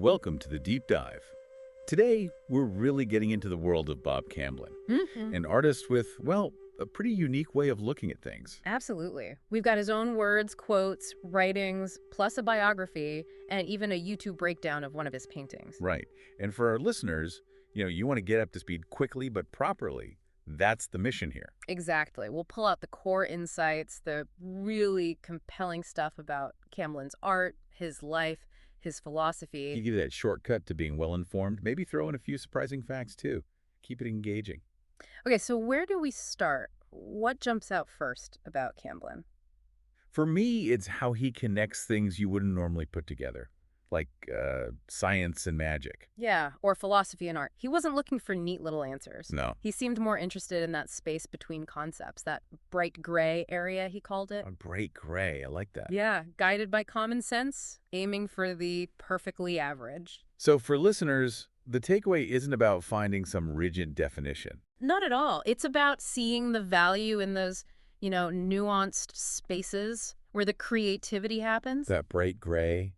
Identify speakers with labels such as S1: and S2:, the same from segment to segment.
S1: Welcome to the Deep Dive. Today, we're really getting into the world of Bob Camblin, an artist with, well, a pretty unique way of looking at things.
S2: Absolutely. We've got his own words, quotes, writings, plus a biography, and even a YouTube breakdown of one of his paintings.
S1: Right. And for our listeners, you want to get up to speed quickly but properly. That's the mission here.
S2: Exactly. We'll pull out the core insights, the really compelling stuff about Camblin's art, his life, his philosophy.
S1: Give you that shortcut to being well-informed. Maybe throw in a few surprising facts, too. Keep it engaging.
S2: Okay, so where do we start? What jumps out first about Camblin?
S1: For me, it's how he connects things you wouldn't normally put together, like science and magic.
S2: Yeah, or philosophy and art. He wasn't looking for neat little answers.
S1: No.
S2: He seemed more interested in that space between concepts, that bright gray area, he called it.
S1: A bright gray. I like that.
S2: Yeah, guided by common sense, aiming for the perfectly average.
S1: So for listeners, the takeaway isn't about finding some rigid definition.
S2: Not at all. It's about seeing the value in those, nuanced spaces where the creativity happens.
S1: That bright gray,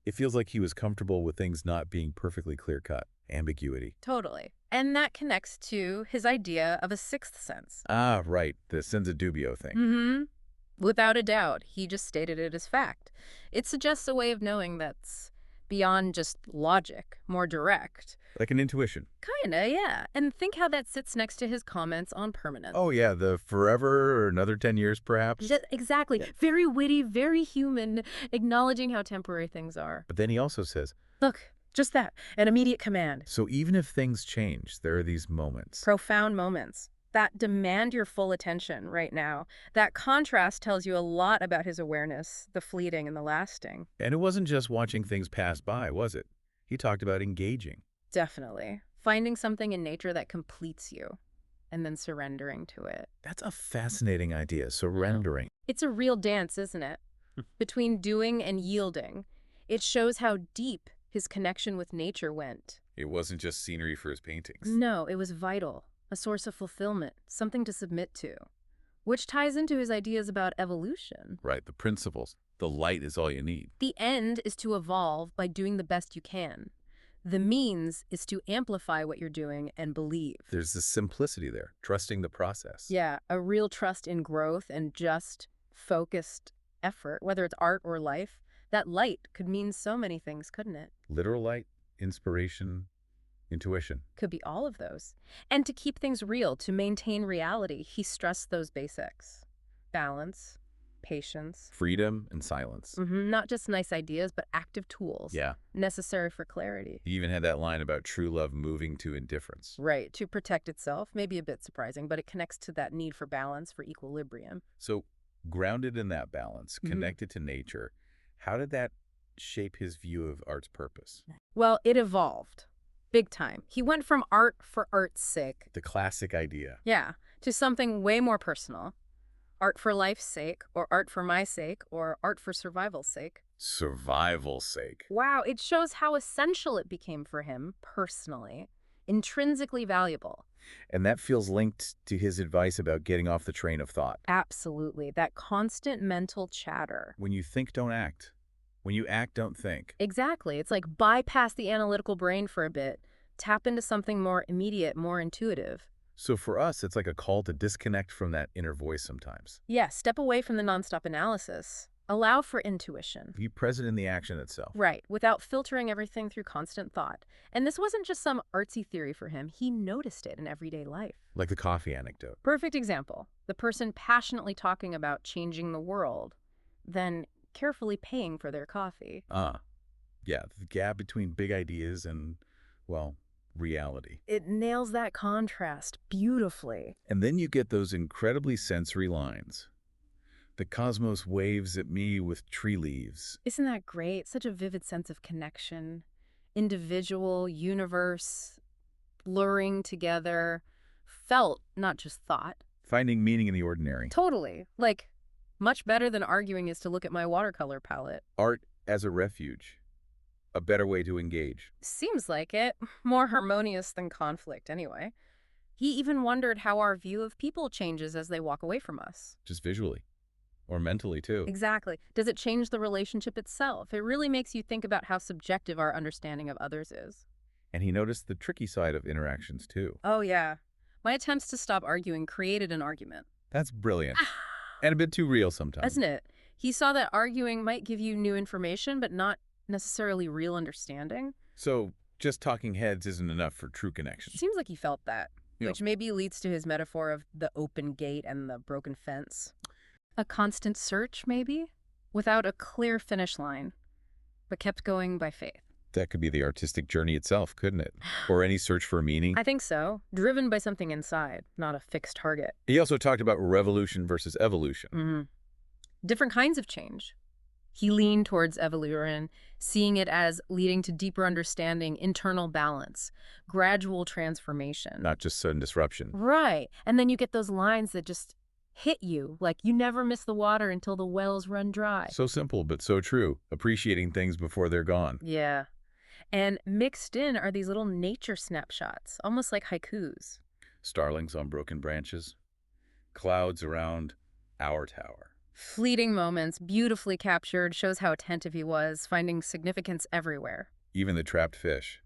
S1: it feels like he was comfortable with things not being perfectly clear-cut. Ambiguity.
S2: Totally. And that connects to his idea of a sixth sense.
S1: Ah, right. The senza dubio thing.
S2: Mm-hmm. Without a doubt, he just stated it as fact. It suggests a way of knowing that's beyond just logic, more direct.
S1: Like an intuition.
S2: Kinda, yeah. And think how that sits next to his comments on permanence.
S1: Oh, yeah. The forever or another 10 years, perhaps.
S2: Exactly. Yeah. Very witty, very human, acknowledging how temporary things are.
S1: But then he also says,
S2: look, just that, an immediate command.
S1: So even if things change, there are these moments.
S2: Profound moments that demand your full attention right now. That contrast tells you a lot about his awareness, the fleeting and the lasting.
S1: And it wasn't just watching things pass by, was it? He talked about engaging.
S2: Definitely. Finding something in nature that completes you and then surrendering to it.
S1: That's a fascinating idea, surrendering.
S2: It's a real dance, isn't it? Between doing and yielding. It shows how deep his connection with nature went.
S1: It wasn't just scenery for his paintings.
S2: No, it was vital. A source of fulfillment, something to submit to, which ties into his ideas about evolution.
S1: Right, the principles. The light is all you need.
S2: The end is to evolve by doing the best you can. The means is to amplify what you're doing and believe.
S1: There's this simplicity there, trusting the process.
S2: Yeah, a real trust in growth and just focused effort, whether it's art or life. That light could mean so many things, couldn't it?
S1: Literal light, inspiration, intuition.
S2: Could be all of those. And to keep things real, to maintain reality, he stressed those basics. Balance, patience.
S1: Freedom and silence.
S2: Not just nice ideas, but active tools.
S1: Yeah.
S2: Necessary for clarity.
S1: He even had that line about true love moving to indifference.
S2: Right, to protect itself. Maybe a bit surprising, but it connects to that need for balance, for equilibrium.
S1: So, grounded in that balance, connected to nature, how did that shape his view of art's purpose?
S2: Well, it evolved. Big time. He went from art for art's sake.
S1: The classic idea.
S2: Yeah, to something way more personal. Art for life's sake, or art for my sake, or art for survival's sake.
S1: Survival's sake.
S2: Wow, it shows how essential it became for him, personally. Intrinsically valuable.
S1: And that feels linked to his advice about getting off the train of thought.
S2: Absolutely. That constant mental chatter.
S1: When you think, don't act. When you act, don't think.
S2: Exactly. It's like bypass the analytical brain for a bit. Tap into something more immediate, more intuitive.
S1: So for us, it's like a call to disconnect from that inner voice sometimes.
S2: Yeah, step away from the nonstop analysis. Allow for intuition.
S1: Be present in the action itself.
S2: Right, without filtering everything through constant thought. And this wasn't just some artsy theory for him. He noticed it in everyday life.
S1: Like the coffee anecdote.
S2: Perfect example. The person passionately talking about changing the world, then carefully paying for their coffee.
S1: Yeah, the gap between big ideas and, well, reality.
S2: It nails that contrast beautifully.
S1: And then you get those incredibly sensory lines. The cosmos waves at me with tree leaves.
S2: Isn't that great? Such a vivid sense of connection. Individual, universe, blurring together. Felt, not just thought.
S1: Finding meaning in the ordinary.
S2: Totally. Like, much better than arguing is to look at my watercolor palette.
S1: Art as a refuge. A better way to engage.
S2: Seems like it. More harmonious than conflict, anyway. He even wondered how our view of people changes as they walk away from us.
S1: Just visually. Or mentally, too.
S2: Exactly. Does it change the relationship itself? It really makes you think about how subjective our understanding of others is.
S1: And he noticed the tricky side of interactions, too.
S2: Oh, yeah. My attempts to stop arguing created an argument.
S1: That's brilliant. And a bit too real sometimes.
S2: Isn't it? He saw that arguing might give you new information, but not necessarily real understanding.
S1: So just talking heads isn't enough for true connection.
S2: Seems like he felt that,
S1: Yeah.
S2: which maybe leads to his metaphor of the open gate and the broken fence. A constant search, maybe, without a clear finish line, but kept going by faith.
S1: That could be the artistic journey itself, couldn't it? Or any search for meaning.
S2: I think so. Driven by something inside, not a fixed target.
S1: He also talked about revolution versus evolution.
S2: Mm-hmm. Different kinds of change. He leaned towards evolution, seeing it as leading to deeper understanding, internal balance, gradual transformation.
S1: Not just sudden disruption.
S2: Right. And then you get those lines that just hit you, like you never miss the water until the wells run dry.
S1: So simple, but so true. Appreciating things before they're gone.
S2: Yeah. And mixed in are these little nature snapshots, almost like haikus.
S1: Starlings on broken branches. Clouds around our tower.
S2: Fleeting moments, beautifully captured, shows how attentive he was, finding significance everywhere.
S1: Even the trapped fish.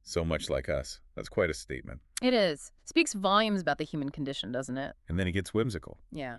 S1: So much like us. That's quite a statement.
S2: It is. Speaks volumes about the human condition, doesn't it?
S1: And then he gets whimsical.
S2: Yeah.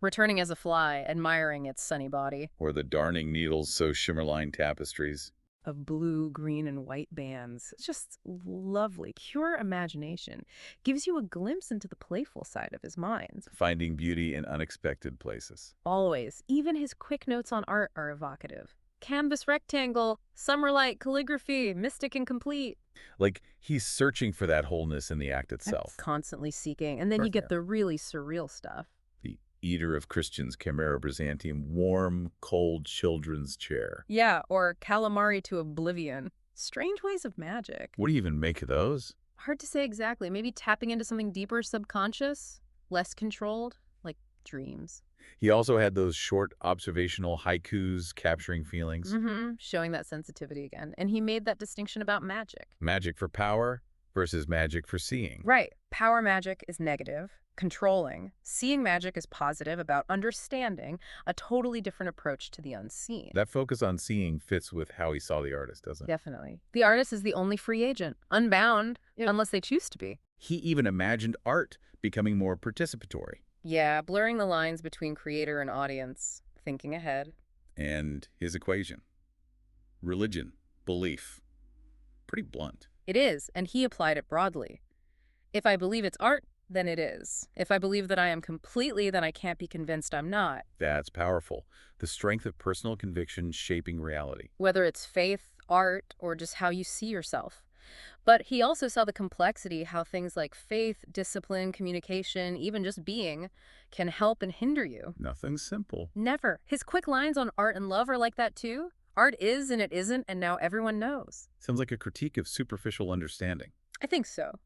S2: Returning as a fly, admiring its sunny body.
S1: Or the darning needles so shimmerline tapestries.
S2: Of blue, green, and white bands. It's just lovely. Pure imagination. Gives you a glimpse into the playful side of his mind.
S1: Finding beauty in unexpected places.
S2: Always. Even his quick notes on art are evocative. Canvas rectangle, summer light, calligraphy, mystic and complete.
S1: Like he's searching for that wholeness in the act itself.
S2: Constantly seeking. And then you get the really surreal stuff.
S1: The Eater of Christians, Chimera Byzantium, warm, cold children's chair.
S2: Yeah, or calamari to oblivion. Strange ways of magic.
S1: What do you even make of those?
S2: Hard to say exactly. Maybe tapping into something deeper, subconscious, less controlled, like dreams.
S1: He also had those short observational haikus capturing feelings.
S2: Showing that sensitivity again. And he made that distinction about magic.
S1: Magic for power versus magic for seeing.
S2: Right. Power magic is negative, controlling. Seeing magic is positive, about understanding, a totally different approach to the unseen.
S1: That focus on seeing fits with how he saw the artist, doesn't it?
S2: Definitely. The artist is the only free agent, unbound, unless they choose to be.
S1: He even imagined art becoming more participatory.
S2: Yeah, blurring the lines between creator and audience, thinking ahead.
S1: And his equation. Religion, belief. Pretty blunt.
S2: It is, and he applied it broadly. If I believe it's art, then it is. If I believe that I am completely, then I can't be convinced I'm not.
S1: That's powerful. The strength of personal conviction shaping reality.
S2: Whether it's faith, art, or just how you see yourself. But he also saw the complexity, how things like faith, discipline, communication, even just being, can help and hinder you.
S1: Nothing simple.
S2: Never. His quick lines on art and love are like that too. Art is and it isn't, and now everyone knows.
S1: Sounds like a critique of superficial understanding.
S2: I think so.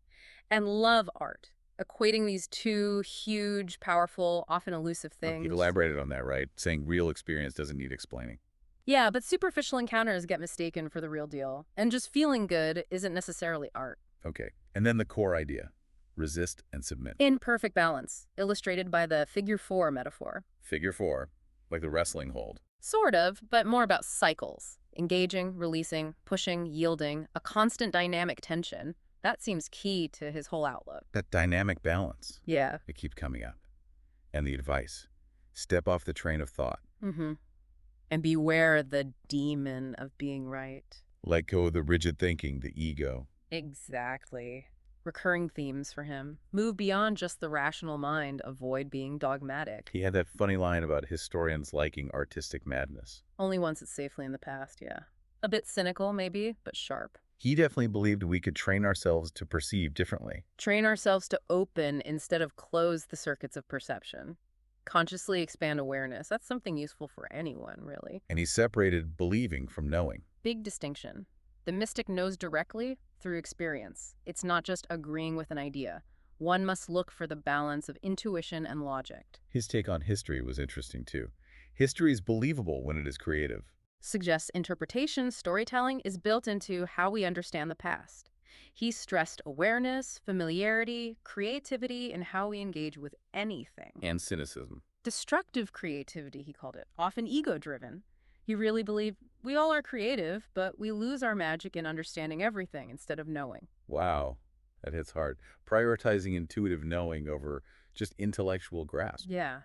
S2: And love art. Equating these two huge, powerful, often elusive things.
S1: He elaborated on that, right? Saying real experience doesn't need explaining.
S2: Yeah, but superficial encounters get mistaken for the real deal. And just feeling good isn't necessarily art.
S1: Okay. And then the core idea. Resist and submit.
S2: In perfect balance, illustrated by the figure 4 metaphor.
S1: Figure 4, like the wrestling hold.
S2: Sort of, but more about cycles. Engaging, releasing, pushing, yielding, a constant dynamic tension. That seems key to his whole outlook.
S1: That dynamic balance.
S2: Yeah.
S1: It keeps coming up. And the advice. Step off the train of thought.
S2: And beware the demon of being right.
S1: Let go of the rigid thinking, the ego.
S2: Exactly. Recurring themes for him. Move beyond just the rational mind. Avoid being dogmatic.
S1: He had that funny line about historians liking artistic madness.
S2: Only once it's safely in the past, yeah. A bit cynical, maybe, but sharp.
S1: He definitely believed we could train ourselves to perceive differently.
S2: Train ourselves to open instead of close the circuits of perception. Consciously expand awareness. That's something useful for anyone, really.
S1: And he separated believing from knowing.
S2: Big distinction. The mystic knows directly through experience. It's not just agreeing with an idea. One must look for the balance of intuition and logic.
S1: His take on history was interesting, too. History is believable when it is creative.
S2: Suggests interpretation, storytelling is built into how we understand the past. He stressed awareness, familiarity, creativity, and how we engage with anything.
S1: And cynicism.
S2: Destructive creativity, he called it, often ego-driven. He really believed we all are creative, but we lose our magic in understanding everything instead of knowing.
S1: Wow, that hits hard. Prioritizing intuitive knowing over just intellectual grasp.
S2: Yeah.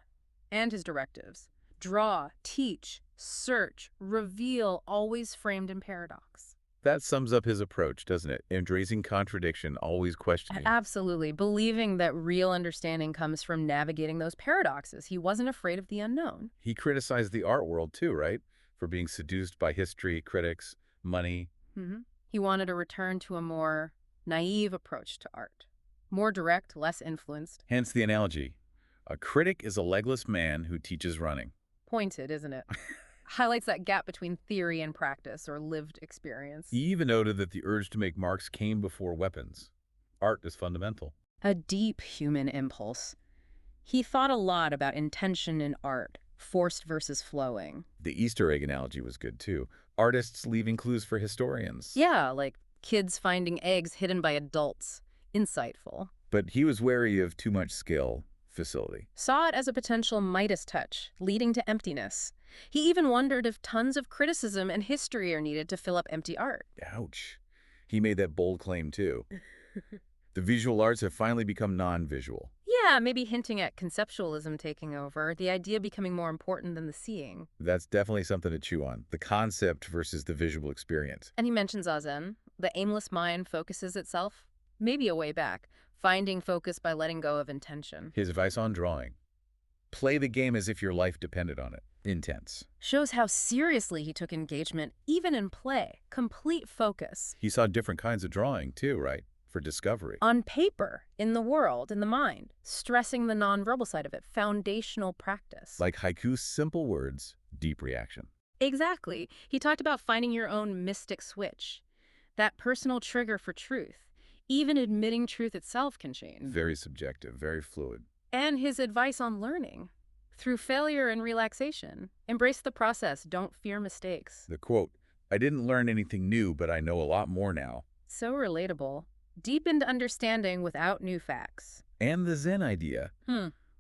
S2: And his directives. Draw, teach, search, reveal, always framed in paradox.
S1: That sums up his approach, doesn't it? Embracing contradiction, always questioning.
S2: Absolutely. Believing that real understanding comes from navigating those paradoxes. He wasn't afraid of the unknown.
S1: He criticized the art world too, right? For being seduced by history, critics, money.
S2: He wanted to return to a more naive approach to art. More direct, less influenced.
S1: Hence the analogy. A critic is a legless man who teaches running.
S2: Pointed, isn't it? Highlights that gap between theory and practice or lived experience.
S1: He even noted that the urge to make marks came before weapons. Art is fundamental.
S2: A deep human impulse. He thought a lot about intention in art, forced versus flowing.
S1: The Easter egg analogy was good too. Artists leaving clues for historians.
S2: Yeah, like kids finding eggs hidden by adults. Insightful.
S1: But he was wary of too much skill, facility.
S2: Saw it as a potential Midas touch, leading to emptiness. He even wondered if tons of criticism and history are needed to fill up empty art.
S1: Ouch. He made that bold claim too. The visual arts have finally become non-visual.
S2: Yeah, maybe hinting at conceptualism taking over, the idea becoming more important than the seeing.
S1: That's definitely something to chew on. The concept versus the visual experience.
S2: And he mentions Zazen. The aimless mind focuses itself. Maybe a way back. Finding focus by letting go of intention.
S1: His advice on drawing. Play the game as if your life depended on it. Intense.
S2: Shows how seriously he took engagement, even in play. Complete focus.
S1: He saw different kinds of drawing too, right? For discovery.
S2: On paper, in the world, in the mind. Stressing the nonverbal side of it. Foundational practice.
S1: Like haiku, simple words, deep reaction.
S2: Exactly. He talked about finding your own mystic switch. That personal trigger for truth. Even admitting truth itself can change.
S1: Very subjective, very fluid.
S2: And his advice on learning. Through failure and relaxation. Embrace the process. Don't fear mistakes.
S1: The quote, I didn't learn anything new, but I know a lot more now.
S2: So relatable. Deepened understanding without new facts.
S1: And the Zen idea.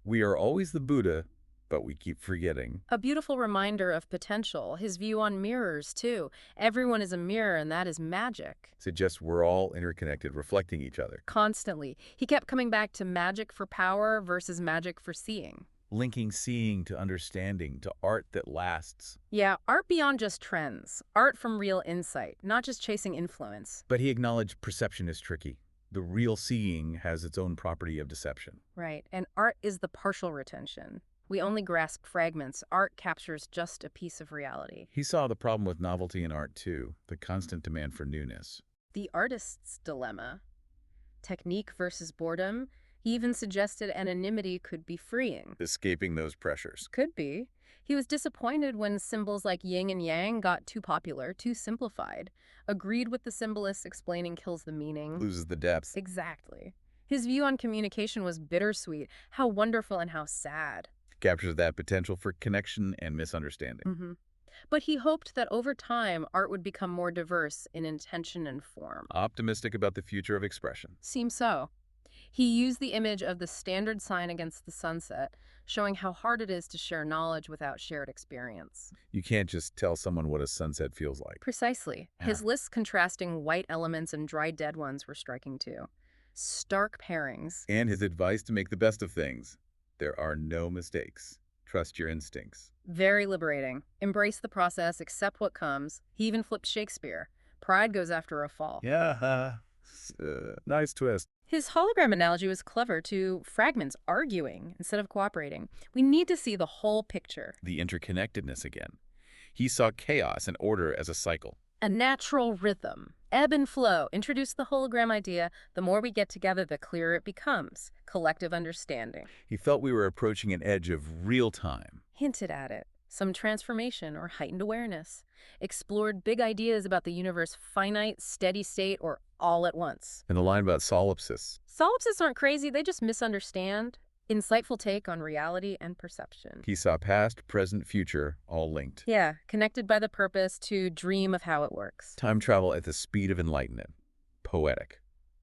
S1: We are always the Buddha, but we keep forgetting.
S2: A beautiful reminder of potential. His view on mirrors, too. Everyone is a mirror, and that is magic.
S1: Suggests we're all interconnected, reflecting each other.
S2: Constantly. He kept coming back to magic for power versus magic for seeing.
S1: Linking seeing to understanding to art that lasts.
S2: Yeah, art beyond just trends. Art from real insight, not just chasing influence.
S1: But he acknowledged perception is tricky. The real seeing has its own property of deception.
S2: Right, and art is the partial retention. We only grasp fragments. Art captures just a piece of reality.
S1: He saw the problem with novelty in art too, the constant demand for newness.
S2: The artist's dilemma. Technique versus boredom. He even suggested anonymity could be freeing.
S1: Escaping those pressures.
S2: Could be. He was disappointed when symbols like yin and yang got too popular, too simplified. Agreed with the symbolists explaining kills the meaning.
S1: Loses the depth.
S2: Exactly. His view on communication was bittersweet. How wonderful and how sad.
S1: Captures that potential for connection and misunderstanding.
S2: But he hoped that over time, art would become more diverse in intention and form.
S1: Optimistic about the future of expression.
S2: Seems so. He used the image of the standard sign against the sunset, showing how hard it is to share knowledge without shared experience.
S1: You can't just tell someone what a sunset feels like.
S2: Precisely. His lists contrasting white elements and dry dead ones were striking too. Stark pairings.
S1: And his advice to make the best of things. There are no mistakes. Trust your instincts.
S2: Very liberating. Embrace the process, accept what comes. He even flipped Shakespeare. Pride goes after a fall.
S1: Yeah, nice twist.
S2: His hologram analogy was clever too. Fragments arguing instead of cooperating. We need to see the whole picture.
S1: The interconnectedness again. He saw chaos and order as a cycle.
S2: A natural rhythm. Ebb and flow. Introduce the hologram idea. The more we get together, the clearer it becomes. Collective understanding.
S1: He felt we were approaching an edge of real time.
S2: Hinted at it. Some transformation or heightened awareness. Explored big ideas about the universe, finite, steady state, or all at once.
S1: And the line about solipsis.
S2: Solipsists aren't crazy, they just misunderstand. Insightful take on reality and perception.
S1: He saw past, present, future, all linked.
S2: Yeah, connected by the purpose to dream of how it works.
S1: Time travel at the speed of enlightenment. Poetic.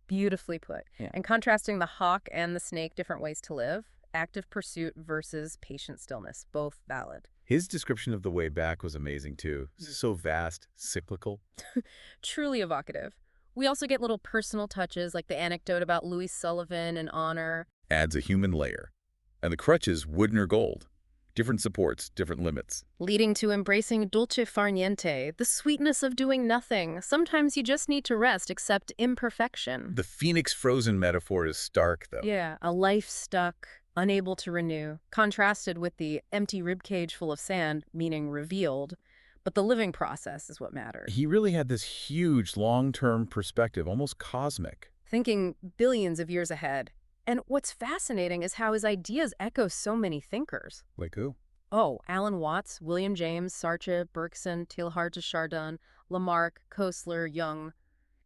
S2: Beautifully put.
S1: Yeah.
S2: And contrasting the hawk and the snake, different ways to live. active pursuit versus patient stillness, both valid.
S1: His description of the way back was amazing, too. So vast, cyclical.
S2: Truly evocative. We also get little personal touches like the anecdote about Louis Sullivan and honor.
S1: Adds a human layer. And the crutches, wooden or gold. Different supports, different limits.
S2: Leading to embracing dolce far niente, the sweetness of doing nothing. Sometimes you just need to rest, accept imperfection.
S1: The phoenix frozen metaphor is stark, though.
S2: Yeah, a life stuck, unable to renew, contrasted with the empty ribcage full of sand, meaning revealed. But the living process is what mattered.
S1: He really had this huge, long-term perspective, almost cosmic.
S2: Thinking billions of years ahead. And what's fascinating is how his ideas echo so many thinkers.
S1: Like who?
S2: Oh, Alan Watts, William James, Sartre, Bergson, Teilhard de Chardin, Lamarck, Koestler, Jung.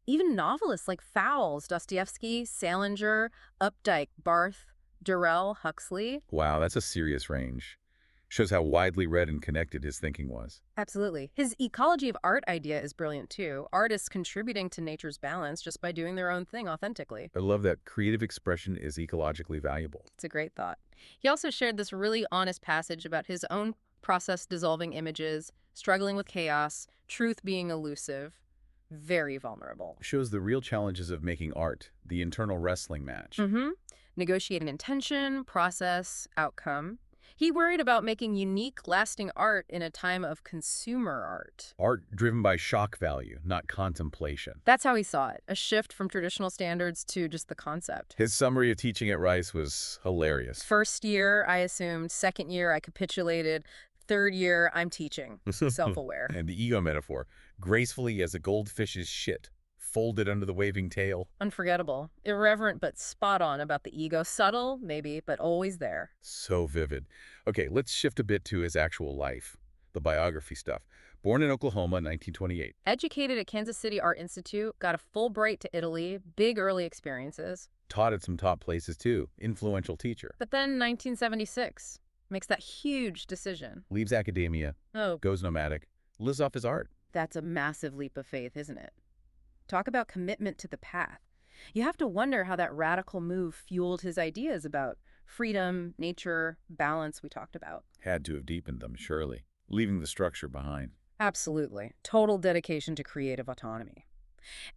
S2: Even novelists like Fowles, Dostoevsky, Salinger, Updike, Barth, Durrell, Huxley.
S1: Wow, that's a serious range. Shows how widely read and connected his thinking was.
S2: Absolutely. His ecology of art idea is brilliant too. Artists contributing to nature's balance just by doing their own thing authentically.
S1: I love that creative expression is ecologically valuable.
S2: It's a great thought. He also shared this really honest passage about his own process dissolving images, struggling with chaos, truth being elusive. Very vulnerable.
S1: Shows the real challenges of making art, the internal wrestling match.
S2: Negotiating intention, process, outcome. He worried about making unique, lasting art in a time of consumer art.
S1: Art driven by shock value, not contemplation.
S2: That's how he saw it, a shift from traditional standards to just the concept.
S1: His summary of teaching at Rice was hilarious.
S2: First year, I assumed. Second year, I capitulated. Third year, I'm teaching. Self-aware.
S1: And the ego metaphor, gracefully as a goldfish's shit, folded under the waving tail.
S2: Unforgettable. Irreverent but spot on about the ego. Subtle, maybe, but always there.
S1: So vivid. Okay, let's shift a bit to his actual life, the biography stuff. Born in Oklahoma in 1928.
S2: Educated at Kansas City Art Institute, got a Fulbright to Italy, big early experiences.
S1: Taught at some top places too, influential teacher.
S2: But then 1976, makes that huge decision.
S1: Leaves academia,
S2: Oh,
S1: goes nomadic, lives off his art.
S2: that's a massive leap of faith, isn't it? Talk about commitment to the path. You have to wonder how that radical move fueled his ideas about freedom, nature, balance we talked about.
S1: Had to have deepened them, surely, leaving the structure behind.
S2: Absolutely. Total dedication to creative autonomy.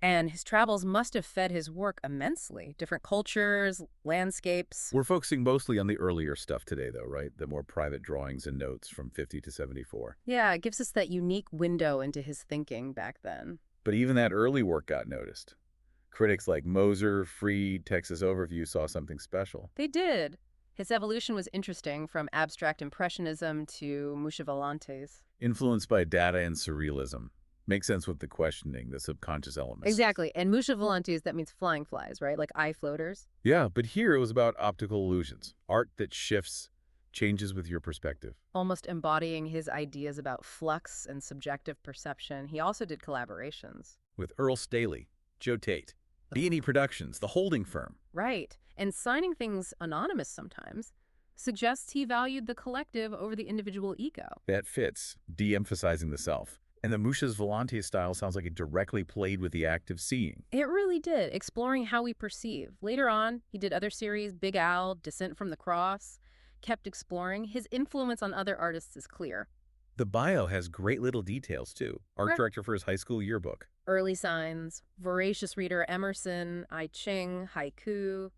S2: And his travels must have fed his work immensely. Different cultures, landscapes.
S1: We're focusing mostly on the earlier stuff today, though, right? The more private drawings and notes from 50 to 74.
S2: Yeah, it gives us that unique window into his thinking back then.
S1: But even that early work got noticed. Critics like Moser, Freed, Texas Overview saw something special.
S2: They did. His evolution was interesting, from abstract impressionism to Musha Volantes.
S1: Influenced by data and surrealism. Makes sense with the questioning, the subconscious elements.
S2: Exactly. And Musha Volantes, that means flying flies, right? Like eye floaters.
S1: Yeah, but here it was about optical illusions. Art that shifts, changes with your perspective.
S2: Almost embodying his ideas about flux and subjective perception. He also did collaborations.
S1: With Earl Staley, Joe Tate, B&E Productions, the holding firm.
S2: Right. And signing things anonymous sometimes suggests he valued the collective over the individual ego.
S1: That fits, de-emphasizing the self. And the Musha's Volantes style sounds like it directly played with the act of seeing.
S2: It really did, exploring how we perceive. Later on, he did other series, Big Owl, Descent from the Cross, kept exploring. His influence on other artists is clear.
S1: The bio has great little details, too. Art director for his high school yearbook.
S2: Early signs, voracious reader Emerson, I Ching, haiku,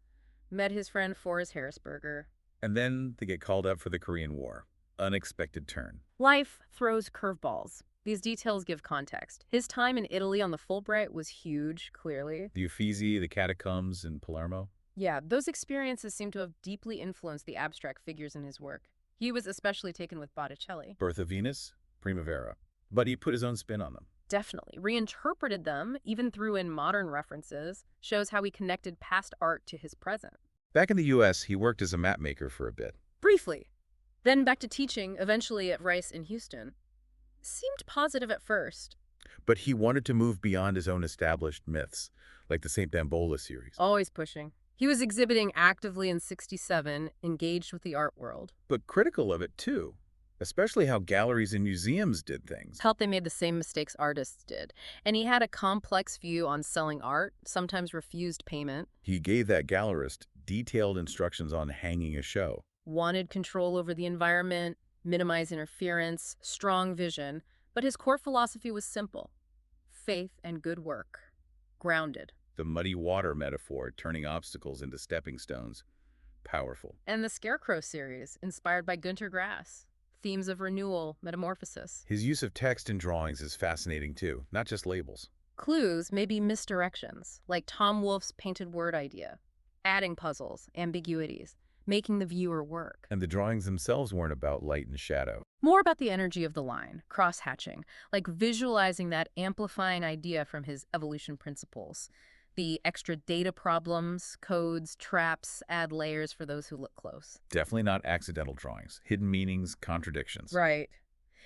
S2: met his friend Forrest Harrisberger.
S1: And then they get called up for the Korean War. Unexpected turn.
S2: Life throws curveballs. These details give context. His time in Italy on the Fulbright was huge, clearly.
S1: The Uffizi, the catacombs in Palermo.
S2: Yeah, those experiences seem to have deeply influenced the abstract figures in his work. He was especially taken with Botticelli.
S1: Birth of Venus, Primavera. But he put his own spin on them.
S2: Definitely. Reinterpreted them, even threw in modern references, shows how he connected past art to his present.
S1: Back in the U.S., he worked as a map maker for a bit.
S2: Briefly. Then back to teaching, eventually at Rice in Houston. Seemed positive at first.
S1: But he wanted to move beyond his own established myths, like the St. Bambola series.
S2: Always pushing. He was exhibiting actively in '67, engaged with the art world.
S1: But critical of it, too. Especially how galleries and museums did things.
S2: Felt they made the same mistakes artists did. And he had a complex view on selling art, sometimes refused payment.
S1: He gave that gallerist detailed instructions on hanging a show.
S2: Wanted control over the environment, minimize interference, strong vision, but his core philosophy was simple: faith and good work. Grounded.
S1: The muddy water metaphor, turning obstacles into stepping stones. Powerful.
S2: And the Scarecrow series, inspired by Günter Grass. Themes of renewal, metamorphosis.
S1: His use of text and drawings is fascinating too, not just labels.
S2: Clues may be misdirections, like Tom Wolfe's painted word idea. Adding puzzles, ambiguities, making the viewer work.
S1: And the drawings themselves weren't about light and shadow.
S2: More about the energy of the line, cross-hatching, like visualizing that amplifying idea from his evolution principles. The extra data problems, codes, traps, add layers for those who look close.
S1: Definitely not accidental drawings. Hidden meanings, contradictions.
S2: Right.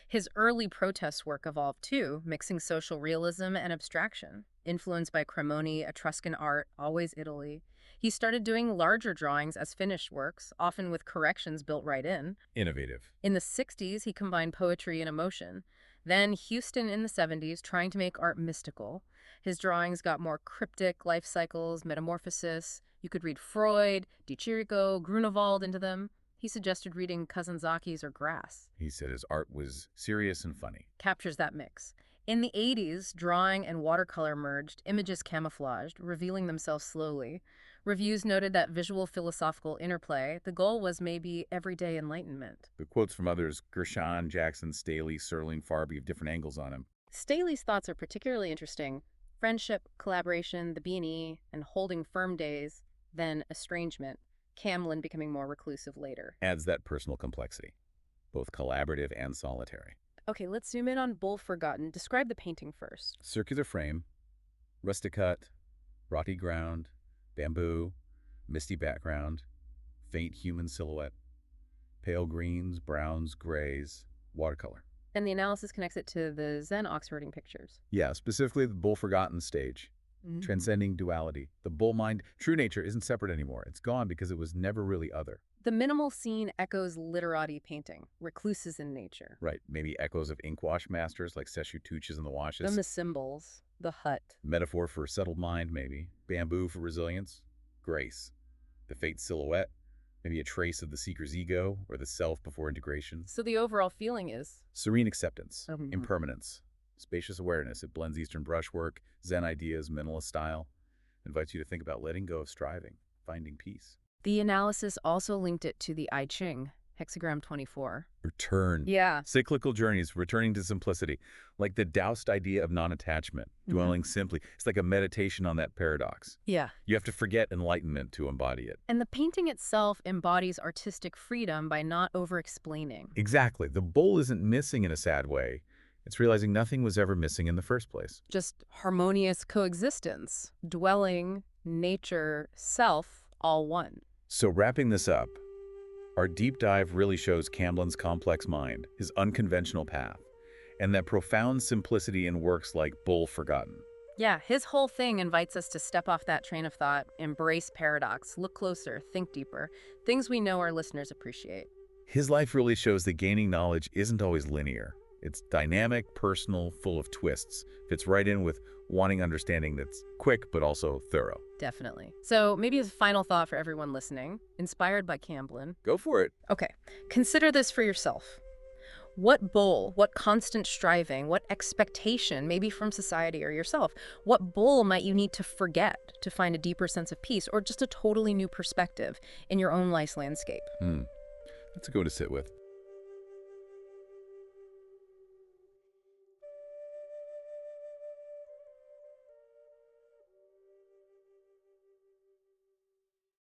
S2: His early protest work evolved too, mixing social realism and abstraction. Influenced by Cremoni, Etruscan art, always Italy, he started doing larger drawings as finished works, often with corrections built right in.
S1: Innovative.
S2: In the 60s, he combined poetry and emotion. Then Houston in the 70s, trying to make art mystical. His drawings got more cryptic, life cycles, metamorphosis. You could read Freud, Di Chirico, Grunewald into them. He suggested reading Kazanzaki's or Grass.
S1: He said his art was serious and funny.
S2: Captures that mix. In the 80s, drawing and watercolor merged, images camouflaged, revealing themselves slowly. Reviews noted that visual philosophical interplay, the goal was maybe everyday enlightenment.
S1: The quotes from others, Gershon, Jackson, Staley, Serling, Farby, have different angles on him.
S2: Staley's thoughts are particularly interesting. Friendship, collaboration, the B&E, and holding firm days, then estrangement. Camblin becoming more reclusive later.
S1: Adds that personal complexity, both collaborative and solitary.
S2: Okay, let's zoom in on Bull Forgotten. Describe the painting first.
S1: Circular frame, rustic-cut, rocky ground, bamboo, misty background, faint human silhouette, pale greens, browns, grays, watercolor.
S2: And the analysis connects it to the Zen Oxfording pictures.
S1: Yeah, specifically the Bull Forgotten stage. Transcending duality. The bull mind, true nature, isn't separate anymore. It's gone because it was never really other.
S2: The minimal scene echoes literati painting, recluses in nature.
S1: Right, maybe echoes of ink wash masters like Seshu Tuches in the washes.
S2: Then the symbols, the hut.
S1: Metaphor for settled mind, maybe. Bamboo for resilience. Grace. The fate silhouette. Maybe a trace of the seeker's ego or the self before integration.
S2: So the overall feeling is?
S1: Serene acceptance. Impermanence. Spacious awareness. It blends Eastern brushwork, Zen ideas, minimalist style. Invites you to think about letting go of striving, finding peace.
S2: The analysis also linked it to the I Ching, hexagram 24.
S1: Return.
S2: Yeah.
S1: Cyclical journeys, returning to simplicity. Like the Taoist idea of non-attachment, dwelling simply. It's like a meditation on that paradox.
S2: Yeah.
S1: You have to forget enlightenment to embody it.
S2: And the painting itself embodies artistic freedom by not over-explaining.
S1: Exactly. The bull isn't missing in a sad way. It's realizing nothing was ever missing in the first place.
S2: Just harmonious coexistence, dwelling, nature, self, all one.
S1: So wrapping this up, our deep dive really shows Camblin's complex mind, his unconventional path, and that profound simplicity in works like Bull Forgotten.
S2: Yeah, his whole thing invites us to step off that train of thought, embrace paradox, look closer, think deeper, things we know our listeners appreciate.
S1: His life really shows that gaining knowledge isn't always linear. It's dynamic, personal, full of twists. Fits right in with wanting understanding that's quick but also thorough.
S2: Definitely. So maybe as a final thought for everyone listening, inspired by Camblin.
S1: Go for it.
S2: Okay, consider this for yourself. What bull, what constant striving, what expectation, maybe from society or yourself, what bull might you need to forget to find a deeper sense of peace or just a totally new perspective in your own life's landscape?
S1: That's a good one to sit with.